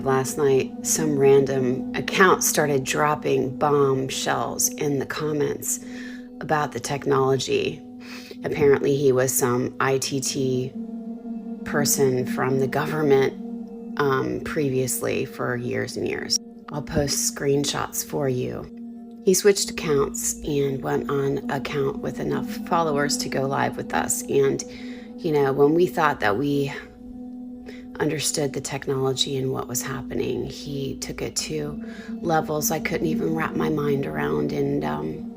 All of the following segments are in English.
of last night, some random account started dropping bombshells in the comments about the technology. Apparently he was some ITT person from the government previously for years and years. I'll post screenshots for you. He switched accounts and went on an account with enough followers to go live with us. And, you know, when we thought that we understood the technology and what was happening, he took it to levels I couldn't even wrap my mind around. And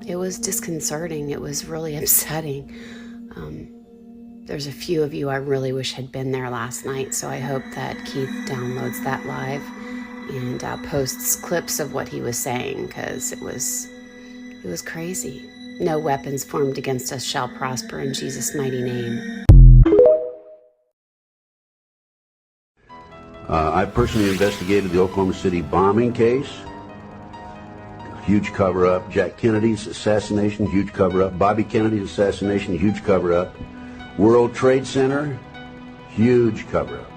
it was disconcerting. It was really upsetting. There's a few of you I really wish had been there last night. So I hope that Keith downloads that live and posts clips of what he was saying, because it was crazy. No weapons formed against us shall prosper in Jesus' mighty name. I personally investigated the Oklahoma City bombing case. Huge cover-up. Jack Kennedy's assassination, huge cover-up. Bobby Kennedy's assassination, huge cover-up. World Trade Center, huge cover-up.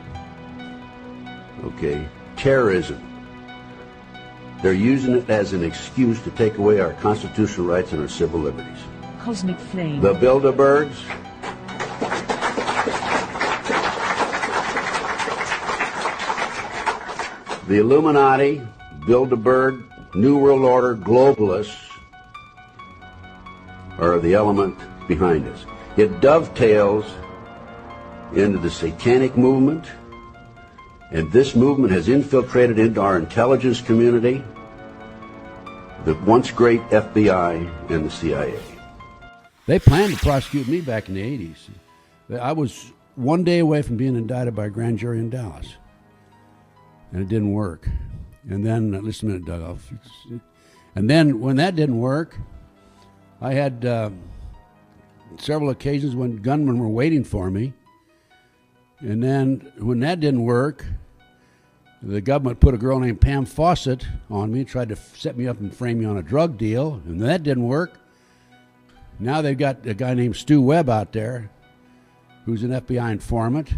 Okay. Terrorism. They're using it as an excuse to take away our constitutional rights and our civil liberties. Cosmic flame. The Bilderbergs. The Illuminati, Bilderberg, New World Order, globalists are the element behind us. It dovetails into the satanic movement. And this movement has infiltrated into our intelligence community, the once great FBI and the CIA. They planned to prosecute me back in the 80s. I was one day away from being indicted by a grand jury in Dallas. And it didn't work. And then, listen a minute, Doug. And then when that didn't work, I had several occasions when gunmen were waiting for me. And then when that didn't work, the government put a girl named Pam Fawcett on me, tried to set me up and frame me on a drug deal, and that didn't work. Now they've got a guy named Stu Webb out there, who's an FBI informant,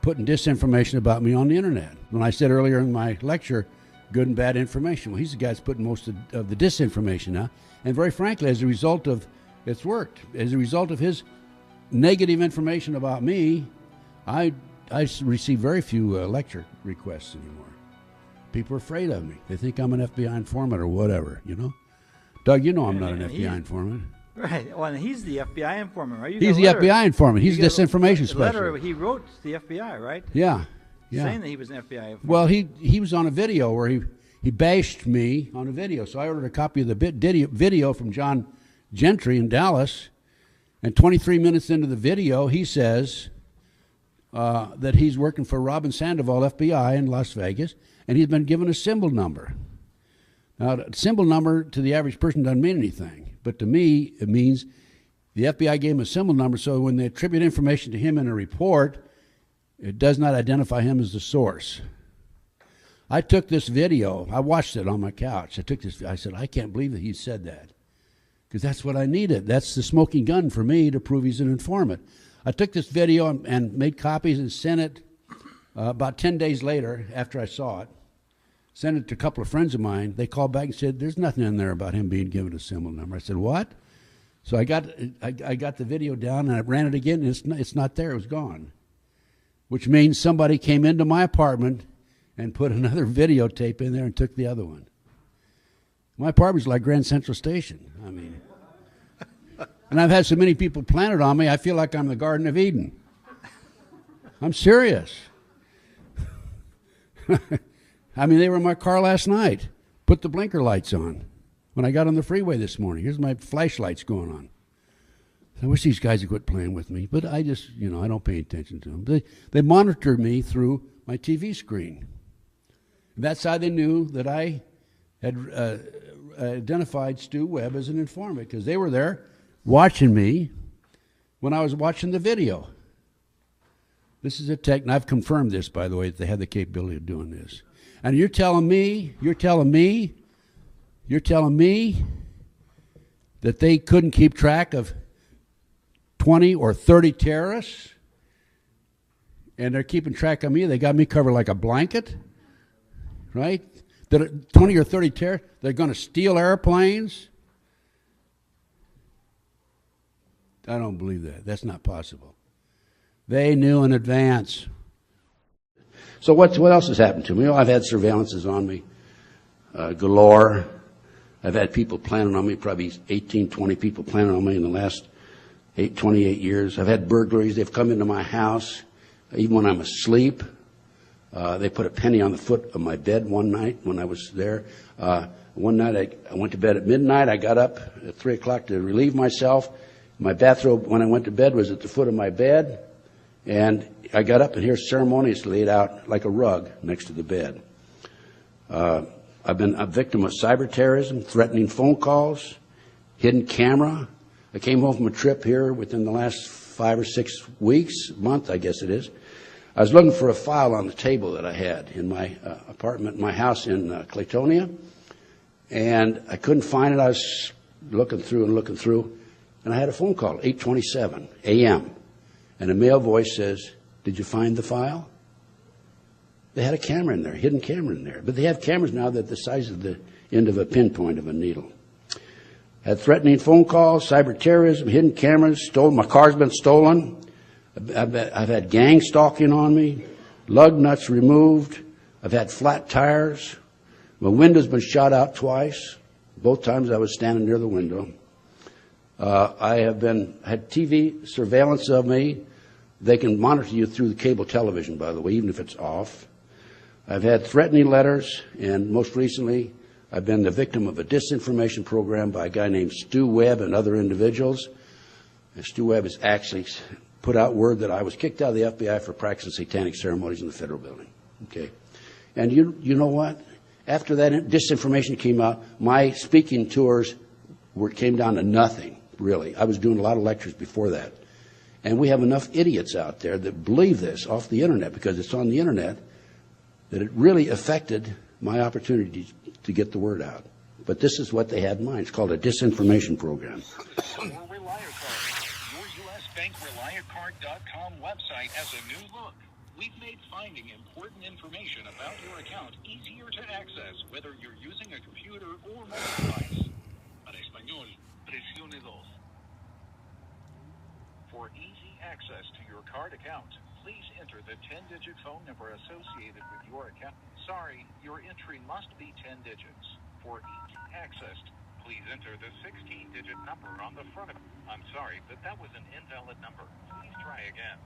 putting disinformation about me on the internet. When I said earlier in my lecture, good and bad information, well, he's the guy that's putting most of the disinformation now. And very frankly, as a result of, it's worked, as a result of his negative information about me, I receive very few lecture requests anymore. People are afraid of me. They think I'm an FBI informant or whatever, you know? Doug, you know I'm not an FBI informant. Right. Well, and he's the FBI informant, right? He's the FBI informant. He's disinformation specialist. Letter he wrote to the FBI, right? Yeah. Saying that he was an FBI informant. Well, he was on a video where he bashed me on a video. So I ordered a copy of the video from John Gentry in Dallas, and 23 minutes into the video, he says that he's working for Robin Sandoval, FBI in Las Vegas, and he's been given a symbol number. Now, the symbol number to the average person doesn't mean anything, but to me, it means the FBI gave him a symbol number, so when they attribute information to him in a report, it does not identify him as the source. I took this video, I watched it on my couch. I said, I can't believe that he said that, because that's what I needed. That's the smoking gun for me to prove he's an informant. I took this video and made copies and sent it about 10 days later after I saw it. Sent it to a couple of friends of mine. They called back and said, there's nothing in there about him being given a symbol number. I said, what? So I got the video down and I ran it again, and it's not there. It was gone. Which means somebody came into my apartment and put another videotape in there and took the other one. My apartment's like Grand Central Station. I mean, and I've had so many people planted on me, I feel like I'm the Garden of Eden. I'm serious. I mean, they were in my car last night. Put the blinker lights on when I got on the freeway this morning. Here's my flashlights going on. I wish these guys would quit playing with me, but I just, I don't pay attention to them. They monitor me through my TV screen. That's how they knew that I had identified Stu Webb as an informant, because they were there watching me when I was watching the video. This is a tech, and I've confirmed this, by the way, that they had the capability of doing this. And you're telling me that they couldn't keep track of 20 or 30 terrorists, and they're keeping track of me? They got me covered like a blanket? right? That 20 or 30 terrorists, they're going to steal airplanes. I don't believe that. That's not possible. They knew in advance. So what else has happened to me? I've had surveillances on me galore. I've had people planning on me, probably 18, 20 people planning on me in the last 28 years. I've had burglaries. They've come into my house, even when I'm asleep. They put a penny on the foot of my bed one night when I was there. One night I went to bed at midnight. I got up at 3 o'clock to relieve myself. My bathrobe, when I went to bed, was at the foot of my bed. And I got up, and here's ceremoniously laid out like a rug next to the bed. I've been a victim of cyber terrorism, threatening phone calls, hidden camera. I came home from a trip here within the last 5 or 6 weeks, month, I guess it is. I was looking for a file on the table that I had in my apartment, my house in Claytonia, and I couldn't find it. I was looking through, and I had a phone call, 8:27 a.m., and a male voice says, "Did you find the file?" They had a camera in there, hidden camera in there. But they have cameras now that the size of the end of a pinpoint of a needle. Had threatening phone calls, cyber terrorism, hidden cameras, stolen. My car's been stolen. I've had gang stalking on me, lug nuts removed. I've had flat tires. My window's been shot out twice. Both times I was standing near the window. I have had TV surveillance of me. They can monitor you through the cable television, by the way, even if it's off. I've had threatening letters, and most recently, I've been the victim of a disinformation program by a guy named Stu Webb and other individuals. And Stu Webb has actually put out word that I was kicked out of the FBI for practicing satanic ceremonies in the federal building. Okay, and you know what? After that disinformation came out, my speaking tours came down to nothing, really. I was doing a lot of lectures before that. And we have enough idiots out there that believe this off the internet, because it's on the internet, that it really affected my opportunity to get the word out. But this is what they had in mind. It's called a disinformation program. Your U.S. Bank ReliantCard.com website has a new look. We've made finding important information about your account easier to access, whether you're using a computer or mobile device. Para español, presione 2. For easy access to your card account, please enter the 10-digit phone number associated with your account. Sorry, your entry must be 10 digits. For easy access, please enter the 16-digit number on the front of it. I'm sorry, but that was an invalid number. Please try again.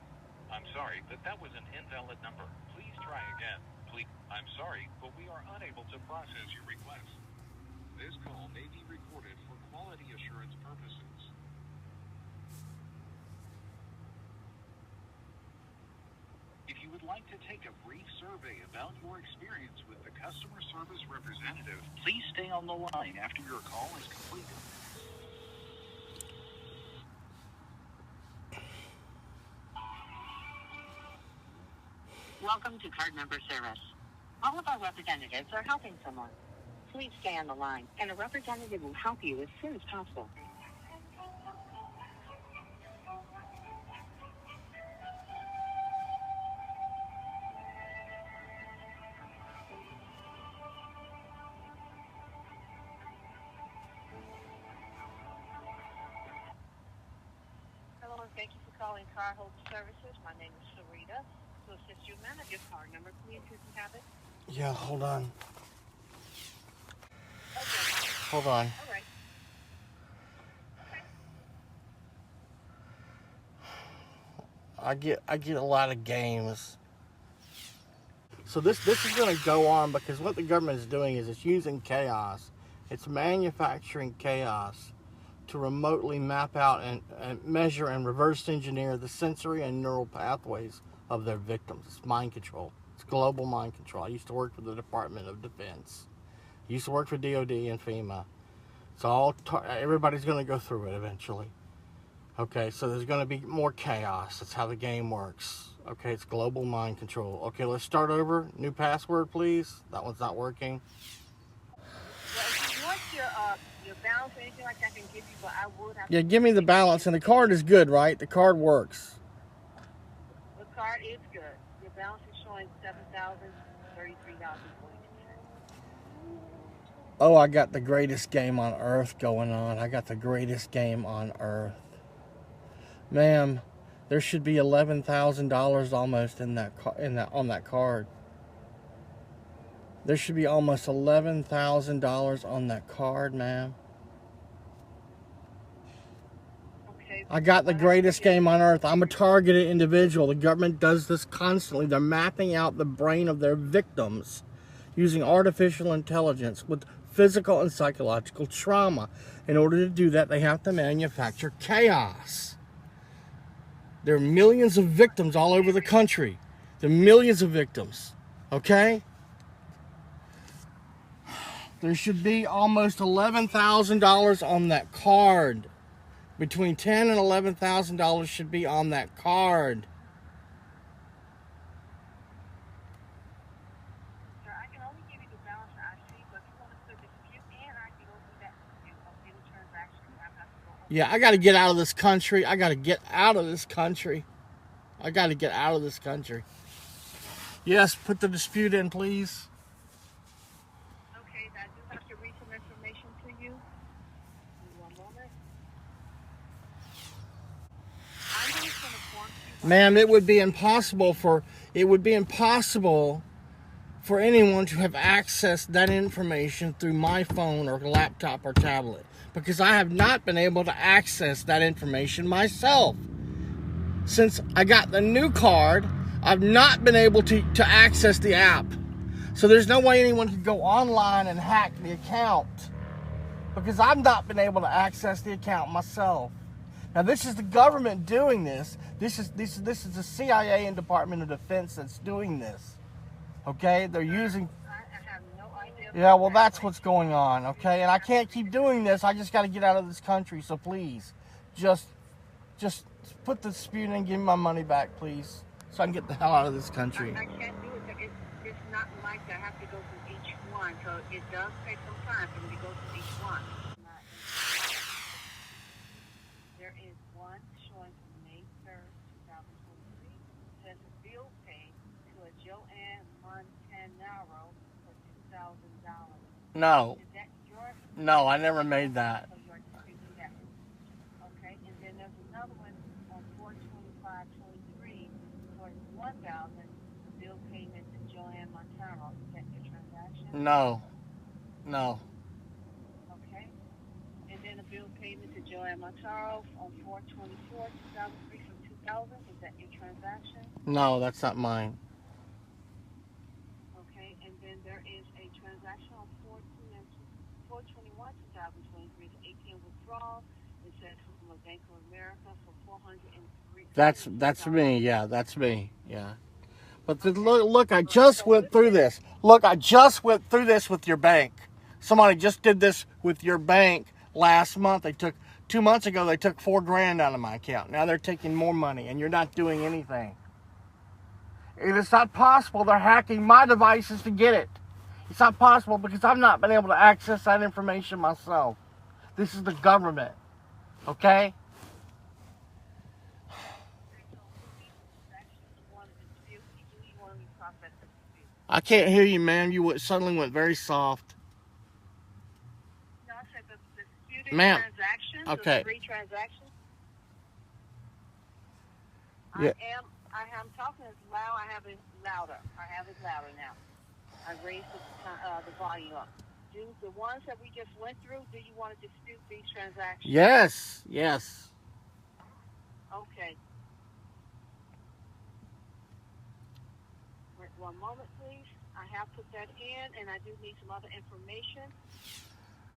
I'm sorry, but that was an invalid number. Please try again. Please. I'm sorry, but we are unable to process your request. This call may be recorded for quality assurance purposes. If you would like to take a brief survey about your experience with the customer service representative, please stay on the line after your call is completed. Welcome to Card Member Service. All of our representatives are helping someone. Please stay on the line, and a representative will help you as soon as possible. Hello, and thank you for calling Cardhold Services. My name is Sarita. To assist you, ma'am, your card number, please, if you have it. Yeah, hold on. Okay. Hold on. All right. I get a lot of games. So this is going to go on because what the government is doing is it's using chaos. It's manufacturing chaos to remotely map out and measure and reverse engineer the sensory and neural pathways of their victims. It's mind control. It's global mind control. I used to work for the Department of Defense. I used to work for DOD and FEMA. So everybody's going to go through it eventually. Okay, so there's going to be more chaos. That's how the game works. Okay, it's global mind control. Okay, let's start over. New password, please. That one's not working. Well, if you want your balance or anything like that, I can give you, but I would have Yeah, give me the balance. And the card is good, right? The card works. The card is good. Your balance is showing $7,033.42. Oh, I got the greatest game on earth going on. I got the greatest game on earth. Ma'am, there should be $11,000 almost on that card. There should be almost $11,000 on that card, ma'am. Okay. I got the greatest game on earth. I'm a targeted individual. The government does this constantly. They're mapping out the brain of their victims using artificial intelligence with physical and psychological trauma. In order to do that, they have to manufacture chaos. There are millions of victims all over the country. There are millions of victims. Okay? There should be almost $11,000 on that card. Between $10,000 and $11,000 should be on that card. Sir, I can only give you the balance that I see, but if you want to put dispute in, I can go through that dispute of any transaction. I have to go over. Yeah, I got to get out of this country. I got to get out of this country. I got to get out of this country. Yes, put the dispute in, please. Okay, I do have to read some information to you. Give me 1 moment. I'm going to inform you. Ma'am, it would be impossible for anyone to have accessed that information through my phone or laptop or tablet, because I have not been able to access that information myself. Since I got the new card, I've not been able to access the app. So there's no way anyone could go online and hack the account, because I've not been able to access the account myself. Now, this is the government doing this. This is the CIA and Department of Defense that's doing this. Okay? They're using... I have no idea. Yeah, well, that's what's going on, okay? And I can't keep doing this. I just got to get out of this country. So please, just put the dispute in and give me my money back, please, so I can get the hell out of this country. I can't do it. It's not like that. I have to go through each one. So it does take some time for me to go through each one. There is one showing from May 3rd, 2023. It says a bill paid to a Joanne Montanaro for $2,000. No, Is that your? no, I never made that. So you're disputing that. Okay, and then there's another one on 4/25/23 for $1,000. The bill payment to Joanne Montero. Is that your transaction? No. Okay. And then a bill payment to Joanne Montero on 4/24/2003 for $2,000. Is that your transaction? No, that's not mine. Okay. And then there is a transaction on 4/21/2023. The ATM withdrawal. It says from a Bank of America for $403. That's me. Yeah, that's me. Yeah. But look, I just went through this. Look, I just went through this with your bank. Somebody just did this with your bank last month. 2 months ago, they took $4,000 out of my account. Now they're taking more money, and you're not doing anything. And it's not possible. They're hacking my devices to get it. It's not possible because I've not been able to access that information myself. This is the government. Okay? I can't hear you, ma'am. You suddenly went very soft. No, I said the disputed Ma'am. transaction. Okay. The free transaction. Yeah. I am talking as loud. I have it louder. I have it louder now. I raised the volume up. Do the ones that we just went through, do you want to dispute these transactions? Yes. Okay. Wait 1 moment, please. I have put that in, and I do need some other information.